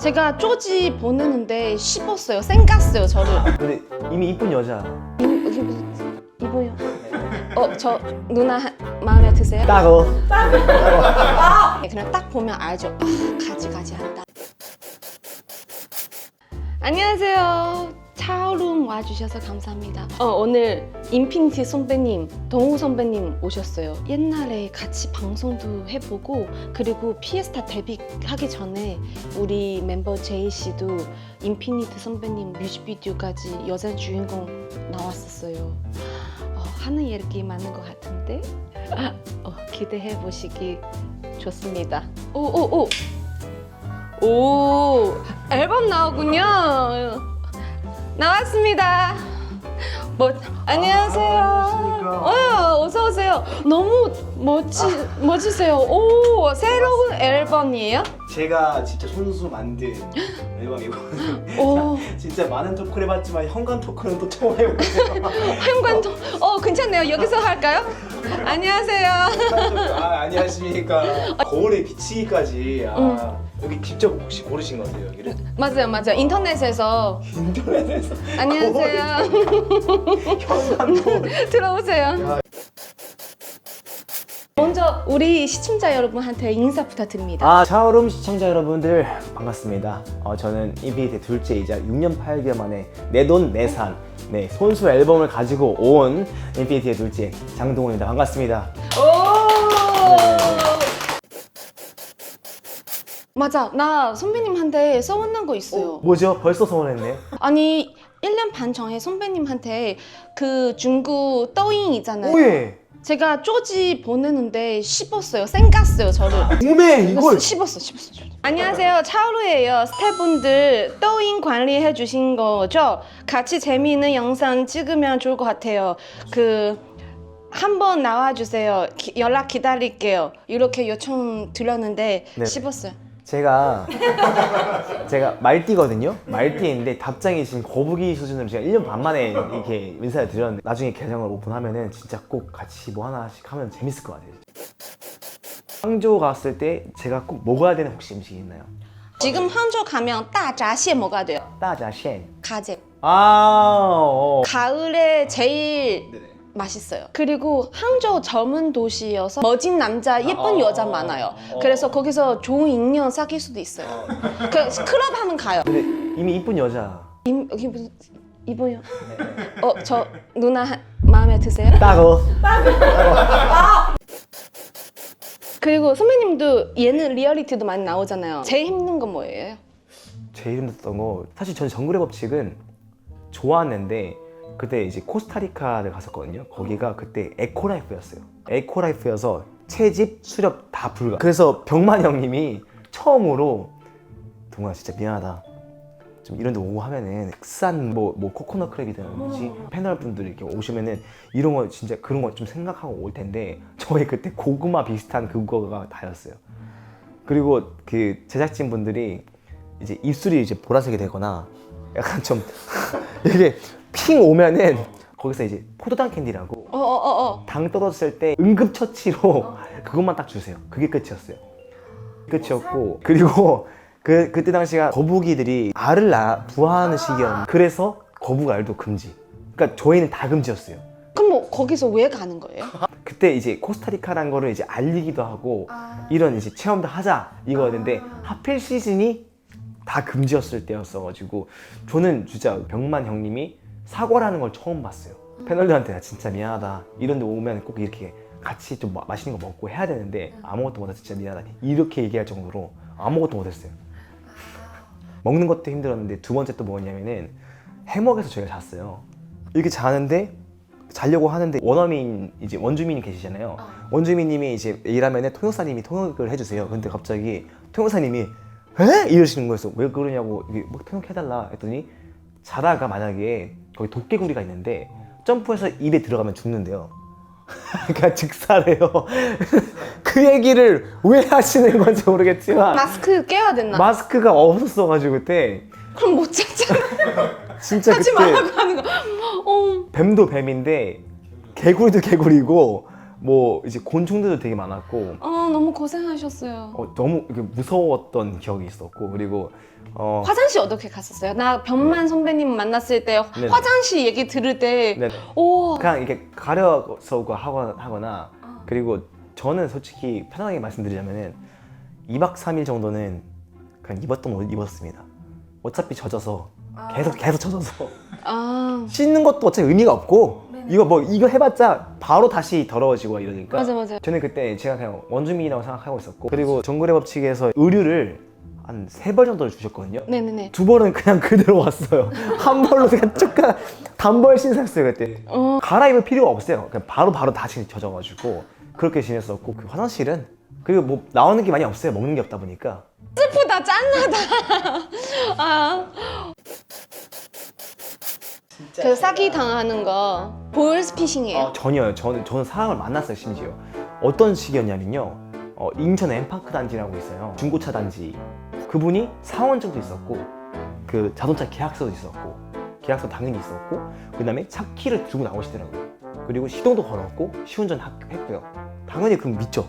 제가 쪼지 보내는데 씹었어요. 쌩갔어요, 저를. 근데 이미 이쁜 여자. 여기 이보요. 저 누나 마음에 드세요? 따고. 그냥 딱 보면 알죠. 가지 한다. 안녕하세요. 차오룸 와주셔서 감사합니다. 오늘 인피니티 선배님, 동우 선배님 오셨어요. 옛날에 같이 방송도 해보고 그리고 피에스타 데뷔하기 전에 우리 멤버 제이 씨도 인피니티 선배님 뮤직비디오까지 여자 주인공 나왔었어요. 하는 얘기 많은 것 같은데 기대해 보시기 좋습니다. 오 앨범 나오군요. 나왔습니다. 안녕하세요. 어서 오세요. 너무 멋지세요. 오, 새로운 앨범이에요? 제가 진짜 손수 만든 앨범이거든요. 오, 진짜 많은 토크를 해봤지만 현관 토크는 또 처음 해보네요. 현관도. 괜찮네요. 여기서 할까요? 안녕하세요. 안녕하십니까. 거울에 비치기까지 여기 직접 혹시 고르신 건데요, 여기를? 맞아요. 인터넷에서. 인터넷에서. 안녕하세요. 현관도. 들어오세요. 먼저 우리 시청자 여러분한테 인사 부탁드립니다. 차오룸 시청자 여러분들 반갑습니다. 저는 인피니티의 둘째이자 6년 8개월 만에 내 돈 내산 손수 앨범을 가지고 온 인피니티의 둘째 장동훈입니다. 반갑습니다. 맞아, 나 선배님한테 서운한 거 있어요. 뭐죠? 벌써 서운했네요. 아니 1년 반 전에 선배님한테 그 중국 떠잉 있잖아요. 오예. 제가 쪼지 보내는데 씹었어요. 쌩갔어요, 저를. 오메 이걸. 씹었어. 안녕하세요, 차오루예요. 스태프분들 떠잉 관리해 주신 거죠? 같이 재미있는 영상 찍으면 좋을 것 같아요. 한번 나와주세요. 연락 기다릴게요. 이렇게 요청 드렸는데 네. 씹었어요. 제가 말띠거든요. 말띠인데 답장이 지금 거북이 수준으로 제가 1년 반 만에 이렇게 인사를 드렸는데 나중에 계정을 오픈하면은 진짜 꼭 같이 뭐 하나씩 하면 재밌을 것 같아요. 항저우 갔을 때 제가 꼭 먹어야 되는 혹시 음식이 있나요? 지금 항저우 가면 따자蟹먹어야 돼요. 따자셴. 가재. 가을에 제일 맛있어요. 그리고 항저우 젊은 도시여서 멋진 남자, 예쁜 여자 많아요. 그래서 거기서 좋은 인연 사귈 수도 있어요. 클럽 하면 가요. 근데 이미 이쁜 여자. 여기 무슨 이보요? 저 누나 마음에 드세요? 따고. 그리고 선배님도 예능 리얼리티도 많이 나오잖아요. 제일 힘든 건 뭐예요? 제일 힘들었던 거 사실 저는 정글의 법칙은 좋아했는데 그때 이제 코스타리카를 갔었거든요. 거기가 그때 에코라이프였어요. 에코라이프여서 채집, 수렵 다 불가. 그래서 병만 형님이 처음으로 동훈아 진짜 미안하다. 좀 이런 데 오고 하면은 싼 뭐 코코넛 크랩이든 패널분들이 이렇게 오시면은 이런 거 진짜 그런 거 좀 생각하고 올 텐데 저희 그때 고구마 비슷한 그거가 다였어요. 그리고 그 제작진 분들이 이제 입술이 이제 보라색이 되거나 약간 좀 이게 핑 오면은 거기서 이제 포도당 캔디라고 당 떨어졌을 때 응급처치로 그것만 딱 주세요. 그게 끝이었어요. 끝이었고 그리고 그때 당시가 거북이들이 알을 부화하는 시기였는데 그래서 거북 알도 금지. 그러니까 저희는 다 금지였어요. 그럼 뭐 거기서 왜 가는 거예요? 그때 이제 코스타리카라는 거를 이제 알리기도 하고 이런 이제 체험도 하자 이거였는데 하필 시즌이 다 금지였을 때였어가지고 저는 진짜 병만 형님이 사과라는 걸 처음 봤어요. 패널들한테 나 진짜 미안하다. 이런 데 오면 꼭 이렇게 같이 좀 맛있는 거 먹고 해야 되는데 아무것도 못해서 진짜 미안하다. 이렇게 얘기할 정도로 아무것도 못했어요. 먹는 것도 힘들었는데 두 번째 또 뭐냐면은 해먹에서 저희가 잤어요. 이렇게 자는데 자려고 하는데 원어민 이제 원주민이 계시잖아요. 원주민님이 이제 일하면은 통역사님이 통역을 해주세요. 근데 갑자기 통역사님이 에? 이러시는 거였어. 왜 그러냐고 이게 뭐 통역해달라 했더니 자다가 만약에 거기 도깨구리가 있는데 점프해서 입에 들어가면 죽는데요. 그러니까 즉사래요. 그 얘기를 왜 하시는 건지 모르겠지만 마스크 껴야 됐나? 마스크가 없었어가지고 그때 그럼 못 찾잖아. 진짜 하지 그때 말라고 하는 거. 뱀도 뱀인데 개구리도 개구리고 뭐 이제 곤충들도 되게 많았고 너무 고생하셨어요. 너무 이렇게 무서웠던 기억이 있었고 그리고 화장실 어떻게 갔었어요? 나 변만 선배님 만났을 때 네네. 화장실 얘기 들을 때 네. 오, 그냥 이렇게 가려서 하거나 그리고 저는 솔직히 편하게 말씀드리자면은 2박 3일 정도는 그냥 입었던 옷 입었습니다. 어차피 젖어서 계속 젖어서 아 씻는 것도 어차피 의미가 없고 이거 해봤자 바로 다시 더러워지고 이러니까 맞아. 저는 그때 제가 그냥 원주민이라고 생각하고 있었고 그리고 정글의 법칙에서 의류를 한 3벌 정도를 주셨거든요. 네네네. 2벌은 그냥 그대로 왔어요. 한 벌로 그냥 쭉 단벌 신사였어요 그때. 갈아입을 필요가 없어요. 그냥 바로 다시 젖어가지고 그렇게 지냈었고 그 화장실은 그리고 뭐 나오는 게 많이 없어요. 먹는 게 없다 보니까. 슬프다 짠나다. 아. 그 사기 당하는 거 보일스피싱이에요. 전혀요. 저는 사람을 만났어요 심지어. 어떤 식이었냐면요. 인천 엠파크 단지라고 있어요. 중고차 단지. 그분이 사원증도 있었고 그 자동차 계약서도 있었고 계약서 당연히 있었고 그 다음에 차 키를 들고 나오시더라고요. 그리고 시동도 걸었고 시운전 했고요. 당연히 그럼 믿죠.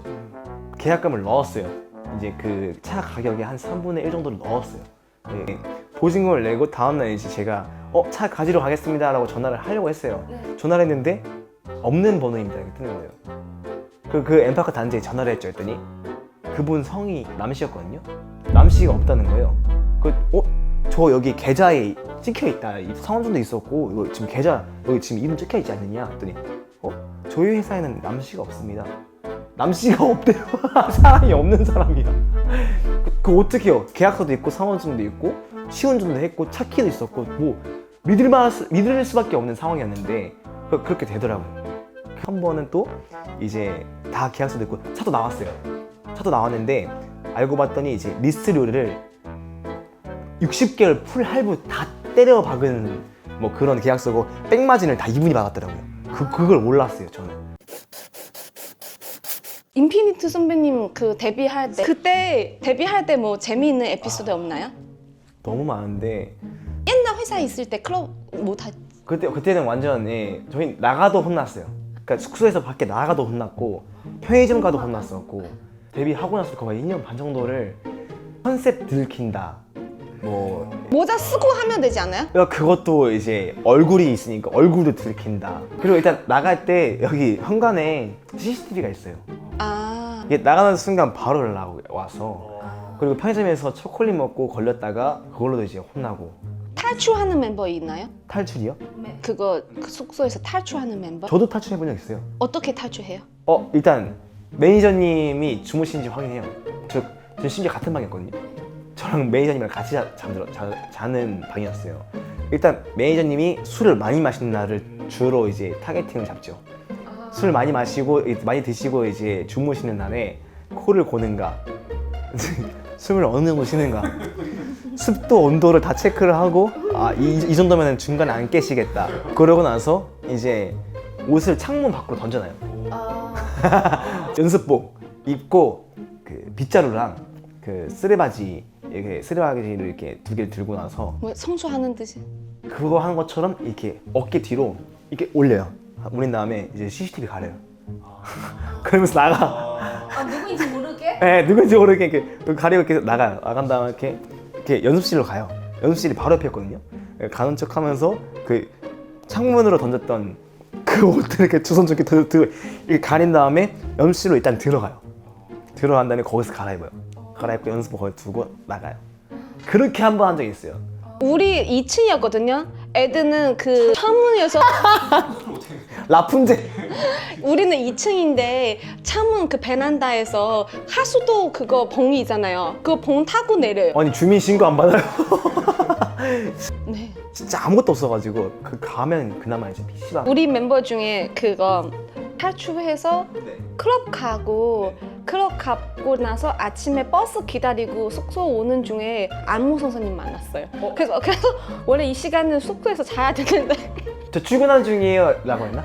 계약금을 넣었어요. 이제 그 차 가격의 한 3분의 1 정도를 넣었어요. 네. 보증금을 내고 다음날 이제 제가 차 가지러 가겠습니다 라고 전화를 하려고 했어요. 전화를 했는데 없는 번호입니다 이렇게 뜨는 거예요. 그 엠파크 단지에 전화를 했죠. 했더니 그분 성이 남씨였거든요. 남씨가 없다는 거예요. 저 여기 계좌에 찍혀있다. 성함도 있었고 이거 지금 계좌 여기 지금 이름 찍혀있지 않느냐 했더니 저희 회사에는 남씨가 없습니다. 남씨가 없대요. 사람이 없는 사람이야. 그 어떡해요. 계약서도 있고 상환증도 있고 시운전도 했고 차키도 있었고 뭐 믿을 수밖에 없는 상황이었는데 그렇게 되더라고요. 한 번은 또 이제 다 계약서도 있고 차도 나왔어요. 차도 나왔는데 알고 봤더니 이제 리스료를 60개월 풀 할부 다 때려 박은 뭐 그런 계약서고 백마진을 다 이분이 받았더라고요. 그걸 몰랐어요 저는. 인피니트 선배님 그 데뷔할 때 그때 데뷔할 때 뭐 재미있는 에피소드 없나요? 너무 많은데 옛날 회사에 있을 때 클럽 못 하... 그때는 완전 저희 나가도 혼났어요. 그러니까 숙소에서 밖에 나가도 혼났고 편의점 가도 혼났었고 데뷔하고 나서 거의 1년 반 정도를 컨셉 들킨다 뭐 모자 쓰고 하면 되지 않아요? 그것도 이제 얼굴이 있으니까 얼굴도 들킨다. 그리고 일단 나갈 때 여기 현관에 CCTV가 있어요. 아 이게 나가는 순간 바로 연락 와서 그리고 편의점에서 초콜릿 먹고 걸렸다가 그걸로도 이제 혼나고. 탈출하는 mem버 있나요? 탈출이요? 그거 그 숙소에서 탈출하는 멤버? 저도 탈출해본 적 있어요. 어떻게 탈출해요? 일단 매니저님이 주무시는지 확인해요. 저 심지어 같은 방이었거든요. 저랑 매니저님이랑 같이 자는 방이었어요. 일단 매니저님이 술을 많이 마시는 날을 주로 이제 타겟팅을 잡죠. 술 많이 마시고 많이 드시고 이제 주무시는 날에 코를 고는가 숨을 어느 정도 쉬는가 습도 온도를 다 체크를 하고 이 정도면 중간에 안 깨시겠다. 그러고 나서 이제 옷을 창문 밖으로 던져놔요. 연습복 입고 그 빗자루랑 그 쓰레바지 이렇게 쓰레바지를 이렇게 2개를 들고 나서 뭐 성수하는 듯이? 그거 하는 것처럼 이렇게 어깨 뒤로 이렇게 올려요. 올린 다음에 이제 CCTV 가려요. 그러면서 나가. 누구인지 모르게? 네, 누군지 모르게 이렇게 가리고 이렇게 나가요. 나간 다음에 이렇게 연습실로 가요. 연습실이 바로 옆이었거든요. 가는 척하면서 그 창문으로 던졌던 그 옷들 이렇게 두 손 이렇게 이렇게 가린 다음에 연습실로 일단 들어가요. 들어간 다음에 거기서 갈아입어요. 갈아입고 연습복 거기 두고 나가요. 그렇게 한 번 한 적이 있어요. 우리 2층이었거든요. 애들은 그 창문에서 라푼젤. 우리는 2층인데 창문 그 베란다에서 하수도 그거 봉이 있잖아요. 그거 봉 타고 내려요. 아니 주민 신고 안 받아요. 네. 진짜 아무것도 없어가지고 가면 그나마 이제 PC방. 우리 멤버 중에 그거 탈출해서 클럽 가고 나서 아침에 버스 기다리고 숙소 오는 중에 안무 선생님 만났어요. 그래서 원래 이 시간은 숙소에서 자야 되는데 저 출근한 중이에요 라고 했나?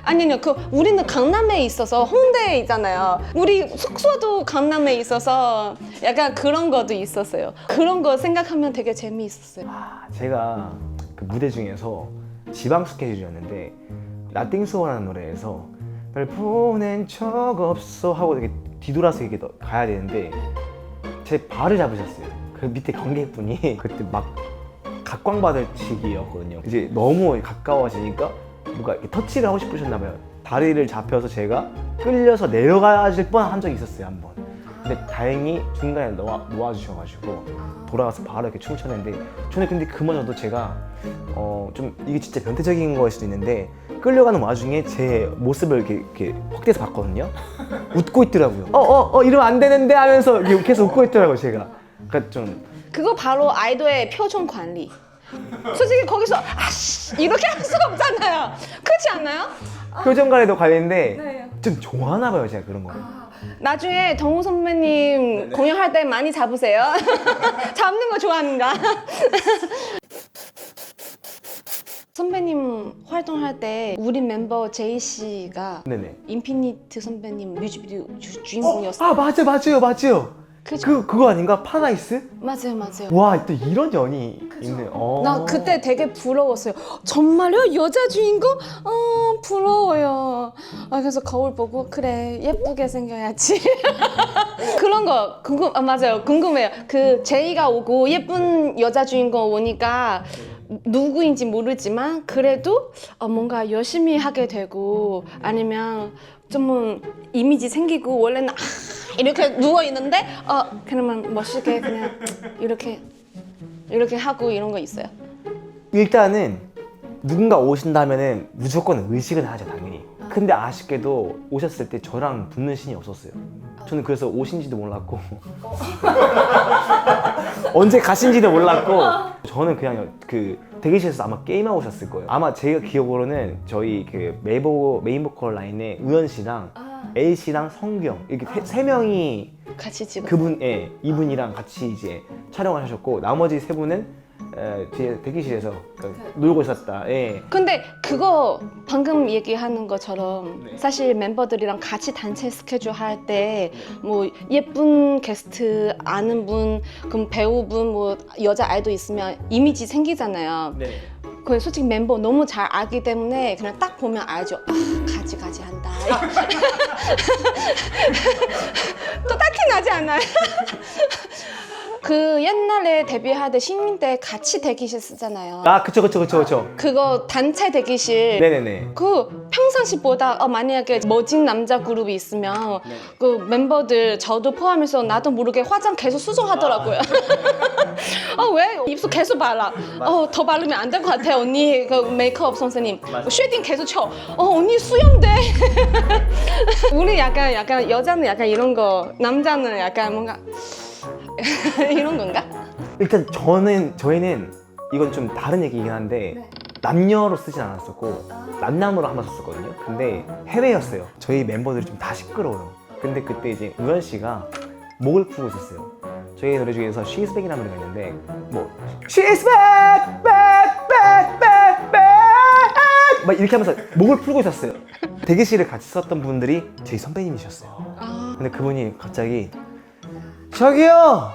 아니요 우리는 강남에 있어서 홍대에 있잖아요. 우리 숙소도 강남에 있어서 약간 그런 것도 있었어요. 그런 거 생각하면 되게 재미있었어요. 제가 그 무대 중에서 지방 스케줄이었는데 나띵스워라는 노래에서 널 보낸 적 없어 하고 이렇게 뒤돌아서 이렇게 가야 되는데 제 발을 잡으셨어요. 그 밑에 관객분이 그때 막 각광받을 시기였거든요. 이제 너무 가까워지니까 뭔가 이렇게 터치를 하고 싶으셨나 봐요. 다리를 잡혀서 제가 끌려서 내려가질 뻔한 적이 있었어요, 한 번. 근데 다행히 중간에 놓아주셔가지고 돌아가서 바로 이렇게 춤을 췄는데 저는 근데 그마저도 제가 좀 이게 진짜 변태적인 거일 수도 있는데 끌려가는 와중에 제 모습을 이렇게 확대해서 봤거든요. 웃고 있더라고요. 이러면 안 되는데 하면서 이렇게 계속 웃고 있더라고요, 제가. 그러니까 좀 그거 바로 아이돌의 표정 관리. 솔직히 거기서 아씨 이렇게 할 수가 없잖아요. 그렇지 않나요? 표정 관리도 관리인데 네. 좀 좋아하나 봐요, 제가 그런 거. 나중에 정우 선배님 공연할 때 많이 잡으세요. 잡는 거 좋아합니다. 선배님 활동할 때 우리 멤버 제이 씨가 네네. 인피니트 선배님 뮤직비디오 주인공이었어요. 아 맞아요. 그죠? 그거 아닌가? 파라다이스? 맞아요. 와, 또 이런 연이 있네. 나 그때 되게 부러웠어요. 정말요? 여자 주인공? 부러워요. 그래서 거울 보고 그래 예쁘게 생겨야지. 그런 거 맞아요. 궁금해요. 그 제이가 오고 예쁜 여자 주인공 오니까 누구인지 모르지만 그래도 뭔가 열심히 하게 되고 아니면 좀 이미지 생기고 원래는 이렇게 누워 있는데 그러면 멋있게 그냥 이렇게 하고 이런 거 있어요. 일단은 누군가 오신다면은 무조건 의식은 하죠, 당연히. 근데 아쉽게도 오셨을 때 저랑 붙는 신이 없었어요. 저는 그래서 오신지도 몰랐고 언제 가신지도 몰랐고 저는 그냥 그 대기실에서 아마 게임하고 오셨을 거예요. 아마 제가 기억으로는 저희 그 메인 보컬 라인에 우연 씨랑 A 씨랑 성경 이렇게 세 명이 같이 찍어. 이분이랑 같이 이제 촬영을 하셨고 나머지 세 분은 뒤에 대기실에서 놀고 있었다. 예. 근데 그거 방금 얘기하는 것처럼 사실 멤버들이랑 같이 단체 스케줄 할 때 뭐 예쁜 게스트 아는 분, 그럼 배우분, 뭐 여자 아이돌 있으면 이미지 생기잖아요. 네. 그 솔직히 멤버 너무 잘 알기 때문에 그냥 딱 보면 알죠. 가지 한다. 또 딱히 나지 않아요? 그 옛날에 데뷔할 때 신인 때 같이 대기실 쓰잖아요. 아, 그쵸. 그거 단체 대기실. 네네네. 그 평상시보다 만약에 멋진 남자 그룹이 있으면 그 멤버들 저도 포함해서 나도 모르게 화장 계속 수정하더라고요. 왜 입술 계속 발라? 더 바르면 안 될 것 같아 언니. 그 메이크업 선생님 쉐딩 계속 쳐. 언니 수염돼. 우리 약간 여자는 약간 이런 거, 남자는 약간 뭔가 이런 건가? 일단 저희는 이건 좀 다른 얘기이긴 한데 남녀로 쓰진 않았었고 남남으로 한번 썼었거든요. 근데 해외였어요. 저희 멤버들이 좀 다 시끄러워요. 근데 그때 이제 우연 씨가 목을 푸고 있었어요. 저희 노래 중에서 She's Back이라는 노래가 있는데 뭐 She's back, back, back, back, back 막 이렇게 하면서 목을 풀고 있었어요. 대기실을 같이 썼던 분들이 저희 선배님이셨어요. 근데 그분이 갑자기 저기요!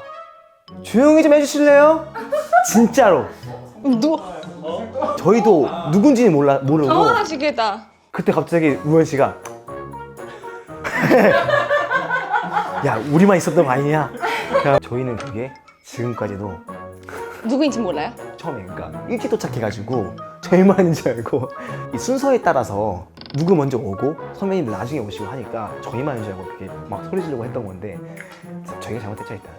조용히 좀 해주실래요? 진짜로. 저희도 누군지는 모르고 당황하시겠다. 그때 갑자기 우원 씨가 야, 우리만 있었던 거 아니냐? 저희는 그게 지금까지도 누구인지 몰라요? 처음에 그러니까 일찍 도착해가지고 저희만인 줄 알고 이 순서에 따라서 누구 먼저 오고 선배님들 나중에 오시고 하니까 저희만인 줄 알고 그렇게 막 소리 지르고 했던 건데 저희가 잘못했죠 일단.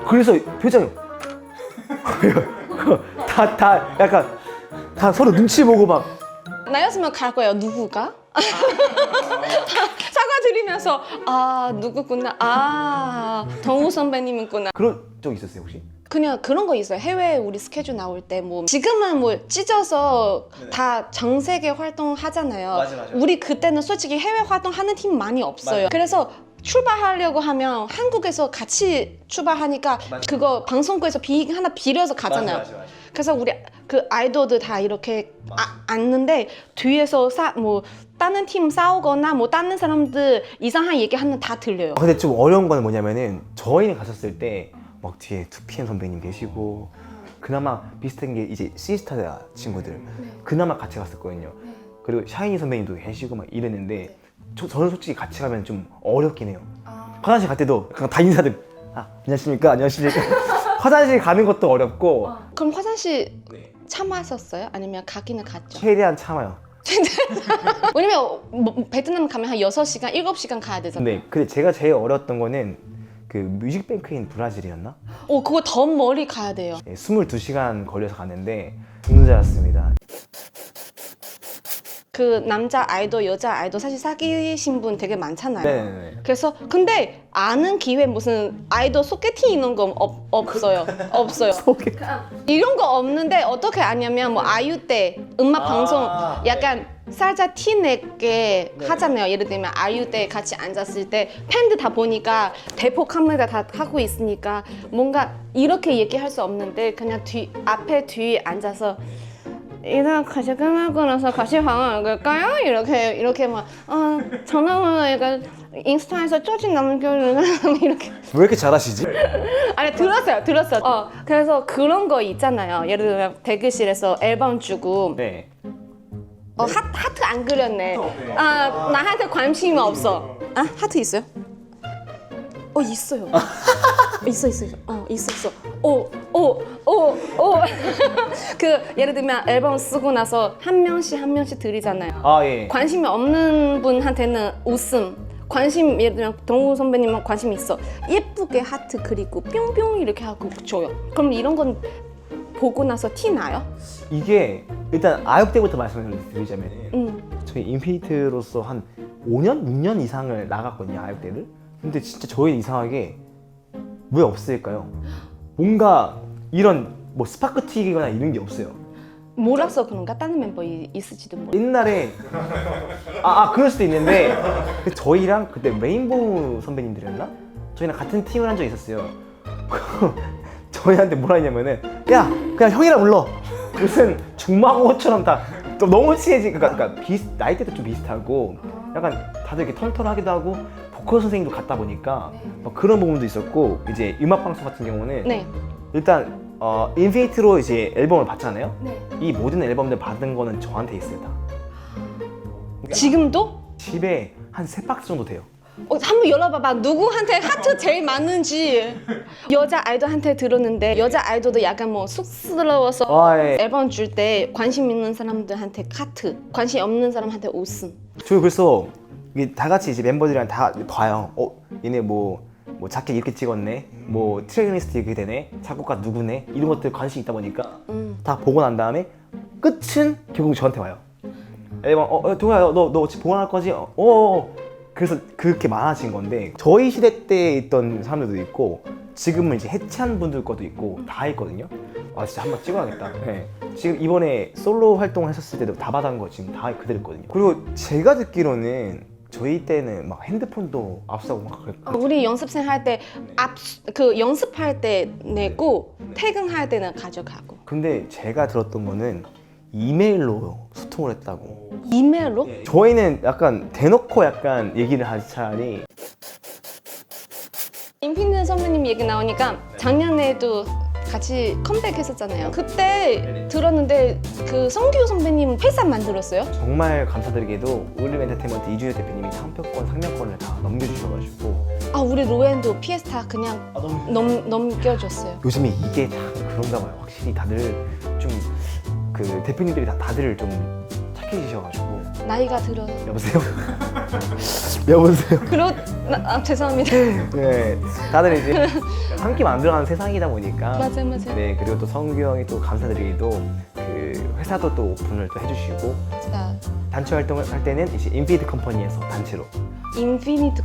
그래서 표정이 다 약간 다 서로 눈치 보고 막 나였으면 갈 거예요. 누구가? 사과드리면서 누구구나. 정우 선배님이구나. 그런 적 있었어요 혹시? 그냥 그런 거 있어요. 해외 우리 스케줄 나올 때 뭐 지금은 뭐 찢어서 다 전 세계 활동하잖아요. 맞아. 우리 그때는 솔직히 해외 활동하는 팀 많이 없어요. 그래서 출발하려고 하면 한국에서 같이 출발하니까 그거 방송국에서 비행기 하나 빌려서 가잖아요. 맞아. 그래서 우리 그 아이돌들 다 이렇게 앉는데 뒤에서 뭐 다른 팀 싸우거나 뭐 다른 사람들 이상한 얘기하는 다 들려요. 근데 좀 어려운 거는 뭐냐면은 저희는 갔었을 때 막 뒤에 2PM 선배님 계시고 그나마 비슷한 게 이제 시스타 친구들 그나마 같이 갔었거든요. 그리고 샤이니 선배님도 계시고 막 이랬는데 저는 솔직히 같이 가면 좀 어렵긴 해요. 화장실 갈 때도 그냥 다 인사들 안녕하십니까 안녕하십니까 화장실 가는 것도 어렵고 그럼 화장실 참았었어요? 아니면 가기는 갔죠? 최대한 참아요. 왜냐면 베트남 가면 한 6시간, 7시간 가야 되잖아요. 네, 근데 제가 제일 어려웠던 거는 그 뮤직뱅크인 브라질이었나? 그거 더 멀리 가야 돼요. 22시간 걸려서 갔는데 죽는 줄 알았습니다. 그 남자 아이돌, 여자 아이돌 사실 사귀신 분 되게 많잖아요. 네네네. 그래서 근데 아는 기회 무슨 아이돌 소개팅 이런 거 없어요. 없어요. 이런 거 없는데 어떻게 아냐면 뭐 아이유 때 음악 방송 약간 살짝 티 내게 하잖아요. 예를 들면 아이유 때 같이 앉았을 때 팬들 다 보니까 대포 카메라 다 하고 있으니까 뭔가 이렇게 얘기할 수 없는데 그냥 앞에 뒤에 앉아서 이따 같이 끝나고 나서 같이 방을 갈까요? 이렇게 막 전화번호 약간 인스타에서 쪼진 남겨주는 이렇게 왜 이렇게 잘하시지? 아니 들었어요. 그래서 그런 거 있잖아요. 예를 들면 대기실에서 앨범 주고 네. 하트 안 그렸네. 나한테 관심이 없어. 하트 있어요? 있어요. 있어. 있었어. 그 예를 들면 앨범 쓰고 나서 한 명씩 드리잖아요. 예. 관심이 없는 분한테는 웃음. 예를 들면 동우 선배님은 관심 있어. 예쁘게 하트 그리고 뿅뿅 이렇게 하고 줘요. 그럼 이런 건 보고 나서 티 나요? 이게 일단 아역 때부터 말씀을 드리자면 저희 인피니트로서 한 5년? 6년 이상을 나갔거든요, 아역 때를. 근데 진짜 저희 이상하게 왜 없을까요? 뭔가 이런 뭐 스파크 튀기거나 이런 게 없어요. 몰라서 그런가? 다른 멤버 있을지도 몰라. 옛날에 그럴 수도 있는데 저희랑 그때 레인보우 선배님들이었나? 저희랑 같은 팀을 한 적이 있었어요. 저희한테 뭐라 했냐면은 야 그냥 형이라 불러. 무슨 중마고처럼 다 너무 친해지. 그러니까 나이대도 좀 비슷하고 약간 다들 이렇게 털털하기도 하고 보컬 선생님도 같다 보니까 막 그런 부분도 있었고 이제 음악 방송 같은 경우는 일단 인피니트로 이제 앨범을 받잖아요. 이 모든 앨범들 받은 거는 저한테 있어요 다. 지금도? 집에 한 3박스 정도 돼요. 한번 열어봐봐. 누구한테 하트 제일 많은지. 여자 아이돌한테 들었는데 여자 아이돌도 약간 뭐 쑥스러워서 앨범 줄 때 관심 있는 사람들한테 하트, 관심 없는 사람한테 웃음. 저희 그래서 이게 다 같이 이제 멤버들이랑 다 봐요. 얘네 뭐 자켓 이렇게 찍었네, 뭐 트랙리스트 이렇게 되네, 작곡가 누구네, 이런 것들 관심 있다 보니까 다 보고 난 다음에 끝은 결국 저한테 와요. 앨범 동아야 너 보관할 거지? 그래서 그렇게 많아진 건데 저희 시대 때 있던 사람들도 있고 지금은 이제 해체한 분들 것도 있고 다 있거든요. 진짜 한번 찍어야겠다. 네. 지금 이번에 솔로 활동을 했었을 때도 다 받은 거 지금 다 그대로 있거든요. 그리고 제가 듣기로는 저희 때는 막 핸드폰도 앞서고 막 그랬고 우리 연습생 할 때 연습할 때 내고 퇴근할 때는 가져가고. 근데 제가 들었던 거는 이메일로 소통을 했다고. 이메일로? 저희는 약간 대놓고 약간 얘기를 하지 차라리. 인피니트 선배님 얘기 나오니까 작년에도 같이 컴백했었잖아요. 그때 들었는데 그 성규 선배님 회사 만들었어요? 정말 감사드리게도 울림 엔터테인먼트 이준혁 대표님이 상표권, 상명권을 다 넘겨주셔가지고 우리 로엔도 피에스타 그냥 넘겨줬어요. 요즘에 이게 다 그런가 봐요. 확실히 다들 좀 그 대표님들이 다들 좀 착해지셔가지고. 나이가 들어. 여보세요? 여보세요? 죄송합니다. 네, 다들 이제 한 끼 만들어가는 세상이다 보니까. 맞아요. 네, 그리고 또 성규 형이 또 감사드리게도 그 회사도 또 오픈을 또 해주시고. 자, 단체 활동을 할 때는 이제 인피니트 컴퍼니에서 단체로. 인피니트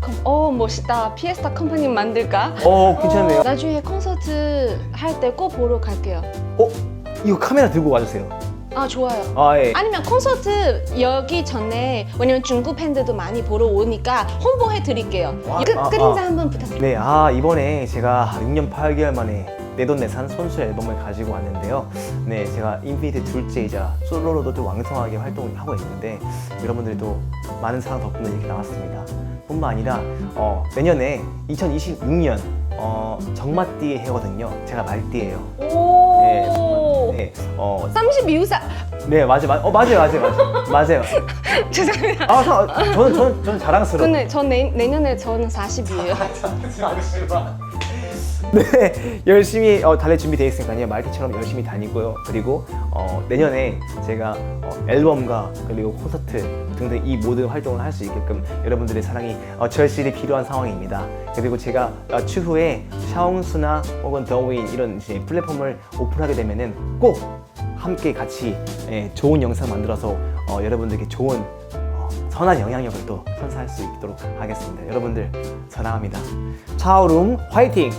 멋있다. 피에스타 컴퍼니 만들까? 괜찮네요. 나중에 콘서트 할 때 꼭 보러 갈게요. 이거 카메라 들고 와주세요. 좋아요. 예. 아니면 콘서트 여기 전에 왜냐면 중국 팬들도 많이 보러 오니까 홍보해 드릴게요. 끝인사 한번 부탁드립니다. 네, 이번에 제가 6년 8개월 만에 내돈내산 선수 앨범을 가지고 왔는데요. 네, 제가 인피니트 둘째이자 솔로로도 좀 왕성하게 활동하고 있는데 여러분들이 또 많은 사랑 덕분에 이렇게 나왔습니다. 뿐만 아니라 내년에 2026년 정마띠의 해거든요. 제가 말띠예요. 오. 네, 32살. 네, 맞아요. 죄송합니다. 저는 자랑스러워. 근데 전 내년에 저는 40이에요. 네, 열심히 달릴 준비되어 있으니까요. 말티처럼 열심히 다니고요. 그리고 내년에 제가 앨범과 그리고 콘서트 등등 이 모든 활동을 할 수 있게끔 여러분들의 사랑이 절실히 필요한 상황입니다. 그리고 제가 추후에 샤옹수나 혹은 더윈 이런 이제 플랫폼을 오픈하게 되면은 꼭 함께 같이 좋은 영상 만들어서 여러분들께 좋은 선한 영향력을 또 선사할 수 있도록 하겠습니다. 여러분들 사랑합니다. 차오룸 화이팅!